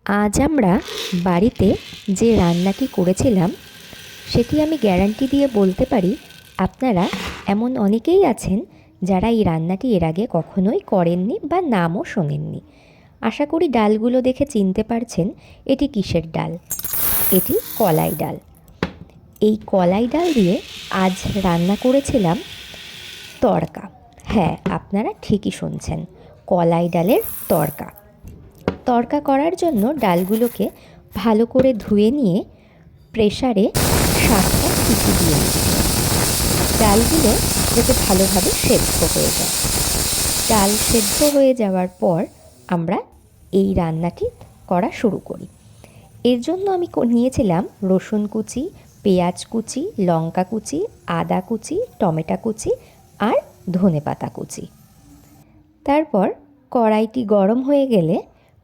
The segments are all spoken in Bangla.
আজ আমরা বাড়িতে যে রান্নাটি করেছিলাম সেটি আমি গ্যারান্টি দিয়ে বলতে পারি আপনারা এমন অনেকেই আছেন যারা এই রান্নাটি এর আগে কখনোই করেননি বা নামও শোনেননি। আশা করি ডালগুলো দেখে চিনতে পারছেন এটি কিসের ডাল। এটি কলাই ডাল। এই কলাই ডাল দিয়ে আজ রান্না করেছিলাম তড়কা। হ্যাঁ, আপনারা ঠিকই শুনছেন, কলাই ডালের তড়কা। তড়কা করার জন্য ডালগুলোকে ভালো করে ধুয়ে নিয়ে প্রেসারে 7টা সিটি দিয়ে নিচ্ছি। ডালগুলো যাতে ভালোভাবে সেদ্ধ হয়ে যায়। ডাল সেদ্ধ হয়ে যাওয়ার পর আমরা এই রান্নাটি করা শুরু করি। এর জন্য আমি নিয়েছিলাম রসুন কুচি, পেঁয়াজ কুচি, লঙ্কা কুচি, আদা কুচি, টমেটো কুচি আর ধনেপাতা কুচি। তারপর কড়াইটি গরম হয়ে গেলে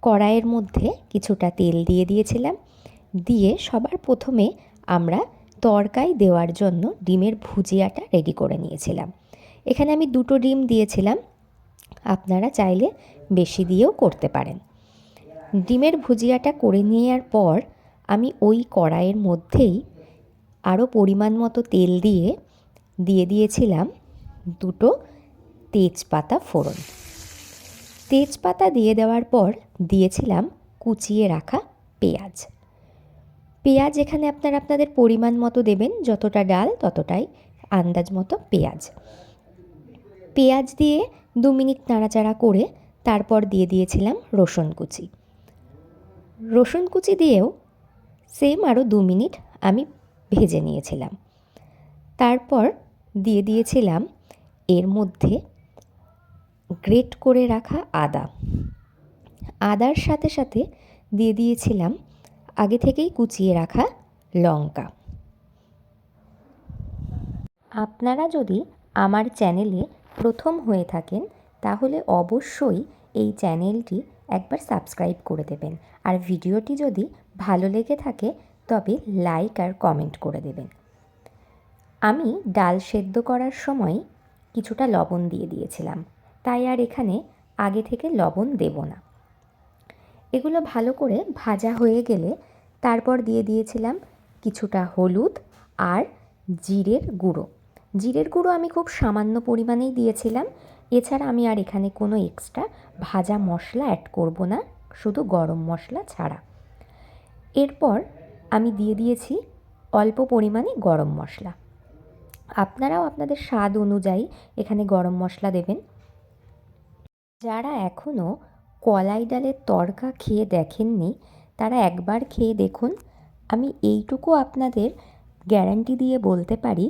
কড়াইয়ের মধ্যে কিছুটা তেল দিয়ে দিয়েছিলাম। দিয়ে সবার প্রথমে আমরা তড়কায় দেওয়ার জন্য ডিমের ভুজিয়াটা রেডি করে নিয়েছিলাম। এখানে আমি 2টো ডিম দিয়েছিলাম, আপনারা চাইলে বেশি দিয়েও করতে পারেন। ডিমের ভুজিয়াটা করে নেওয়ার পর আমি ওই কড়াইয়ের মধ্যেই আরও পরিমাণ মতো তেল দিয়ে দিয়েছিলাম 2টো তেজপাতা ফোড়ন। তেজপাতা দিয়ে দেওয়ার পর দিয়েছিলাম কুচিয়ে রাখা পেঁয়াজ। পেঁয়াজ এখানে আপনারা আপনাদের পরিমাণ মতো দেবেন, যতটা ডাল ততটাই আন্দাজ মতো পেঁয়াজ। পেঁয়াজ দিয়ে 2 মিনিট নাড়াচাড়া করে তারপর দিয়ে দিয়েছিলাম রসুন কুচি। রসুন কুচি দিয়েও সেম আরও 2 মিনিট আমি ভেজে নিয়েছিলাম। তারপর দিয়ে দিয়েছিলাম এর মধ্যে গ্রেট করে রাখা আদা। আদার সাথে সাথে দিয়ে দিয়েছিলাম আগে থেকেই কুচিয়ে রাখা লঙ্কা। আপনারা যদি আমার চ্যানেলে প্রথম হয়ে থাকেন তাহলে অবশ্যই এই চ্যানেলটি একবার সাবস্ক্রাইব করে দেবেন, আর ভিডিওটি যদি ভালো লেগে থাকে তবে লাইক আর কমেন্ট করে দেবেন। আমি ডাল সেদ্ধ করার সময় কিছুটা লবণ দিয়ে দিয়েছিলাম, তাই আর এখানে আগে থেকে লবণ দেব না। এগুলো ভালো করে ভাজা হয়ে গেলে তারপর দিয়ে দিয়েছিলাম কিছুটা হলুদ আর জিরের গুঁড়ো। জিরের গুঁড়ো আমি খুব সামান্য পরিমাণেই দিয়েছিলাম। এছাড়া আমি আর এখানে কোনো এক্সট্রা ভাজা মশলা অ্যাড করব না, শুধু গরম মশলা ছাড়া। এরপর আমি দিয়ে দিয়েছি অল্প পরিমাণে গরম মশলা। আপনারাও আপনাদের স্বাদ অনুযায়ী এখানে গরম মশলা দেবেন। যারা এখনও কলাই ডালের তড়কা খেয়ে দেখেননি তারা একবার খেয়ে দেখুন। আমি এইটুকু আপনাদের গ্যারান্টি দিয়ে বলতে পারি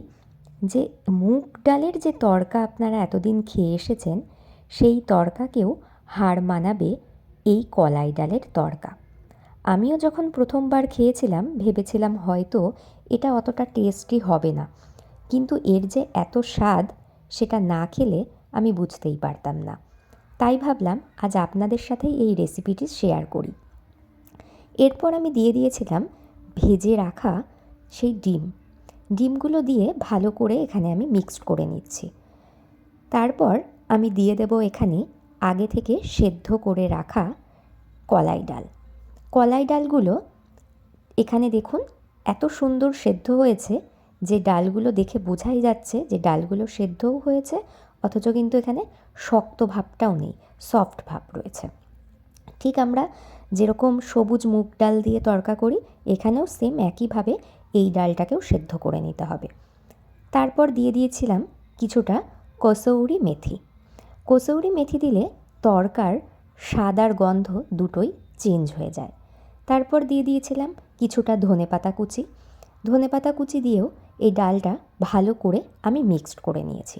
যে মুগ ডালের যে তড়কা আপনারা এতদিন খেয়ে এসেছেন সেই তড়কাকেও হার মানাবে এই কলাই ডালের তড়কা। আমিও যখন প্রথমবার খেয়েছিলাম ভেবেছিলাম হয়তো এটা অতটা টেস্টি হবে না, কিন্তু এর যে এত স্বাদ সেটা না খেলে আমি বুঝতেই পারতাম না। তাই ভাবলাম আজ আপনাদের সাথেই এই রেসিপিটি শেয়ার করি। এরপর আমি দিয়ে দিয়েছিলাম ভেজে রাখা সেই ডিমগুলো দিয়ে ভালো করে এখানে আমি মিক্সড করে নিচ্ছি। তারপর আমি দিয়ে দেব এখানে আগে থেকে সেদ্ধ করে রাখা কলাই ডাল। কলাই ডালগুলো এখানে দেখুন এত সুন্দর সেদ্ধ হয়েছে যে ডালগুলো দেখে বোঝাই যাচ্ছে যে ডালগুলো সেদ্ধও হয়েছে, অথচ কিন্তু এখানে শক্ত ভাবটাও নেই, সফট ভাব রয়েছে। ঠিক আমরা যেরকম সবুজ মুগ ডাল দিয়ে তড়কা করি এখানেও সেম একইভাবে এই ডালটাকেও সেদ্ধ করে নিতে হবে। তারপর দিয়ে দিয়েছিলাম কিছুটা কসৌরি মেথি। কসৌরি মেথি দিলে তড়কার স্বাদ আর গন্ধ দুটোই চেঞ্জ হয়ে যায়। তারপর দিয়ে দিয়েছিলাম কিছুটা ধনেপাতা কুচি। ধনেপাতা কুচি দিয়েও এই ডালটা ভালো করে আমি মিক্সড করে নিয়েছি।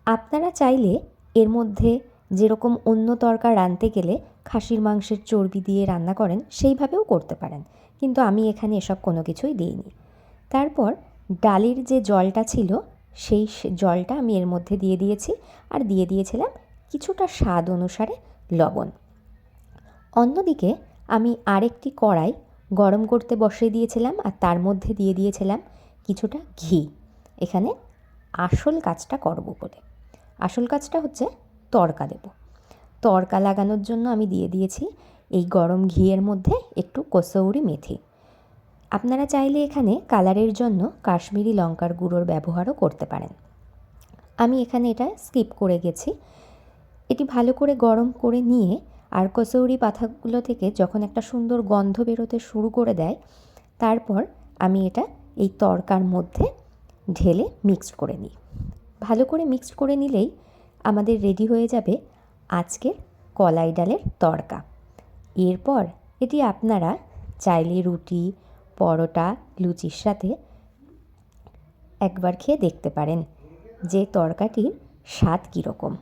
আপনারা চাইলে এর মধ্যে যেরকম অন্য তড়কা রাঁধতে গেলে খাসির মাংসের চর্বি দিয়ে রান্না করেন সেইভাবেও করতে পারেন, কিন্তু আমি এখানে এসব কোনো কিছুই দিইনি। তারপর ডালের যে জলটা ছিল সেই জলটা আমি এর মধ্যে দিয়ে দিয়েছি, আর দিয়ে দিয়েছিলাম কিছুটা স্বাদ অনুসারে লবণ। অন্যদিকে আমি আরেকটি কড়াই গরম করতে বসিয়ে দিয়েছিলাম, আর তার মধ্যে দিয়ে দিয়েছিলাম কিছুটা ঘি। এখানে আসল কাজটা করব বলে, আসল কাজটা হচ্ছে তড়কা দেব। তড়কা লাগানোর জন্য আমি দিয়ে দিয়েছি এই গরম ঘিয়ের মধ্যে একটু কসৌরি মেথি। আপনারা চাইলে এখানে কালারের জন্য কাশ্মীরি লঙ্কার গুঁড়োর ব্যবহারও করতে পারেন। আমি এখানে এটা স্কিপ করে গেছি। এটি ভালো করে গরম করে নিয়ে আর কসৌরি পাতাগুলো থেকে যখন একটা সুন্দর গন্ধ বেরোতে শুরু করে দেয়, তারপর আমি এটা এই তড়কার মধ্যে ঢেলে মিক্সড করে নিই। ভালো করে মিক্সড করে নিলেই আমাদের রেডি হয়ে যাবে আজকের কলাই ডালের তড়কা। এরপর এটি আপনারা চাইলে রুটি, পরোটা, লুচির সাথে একবার খেয়ে দেখতে পারেন যে তড়কাটির স্বাদ কীরকম।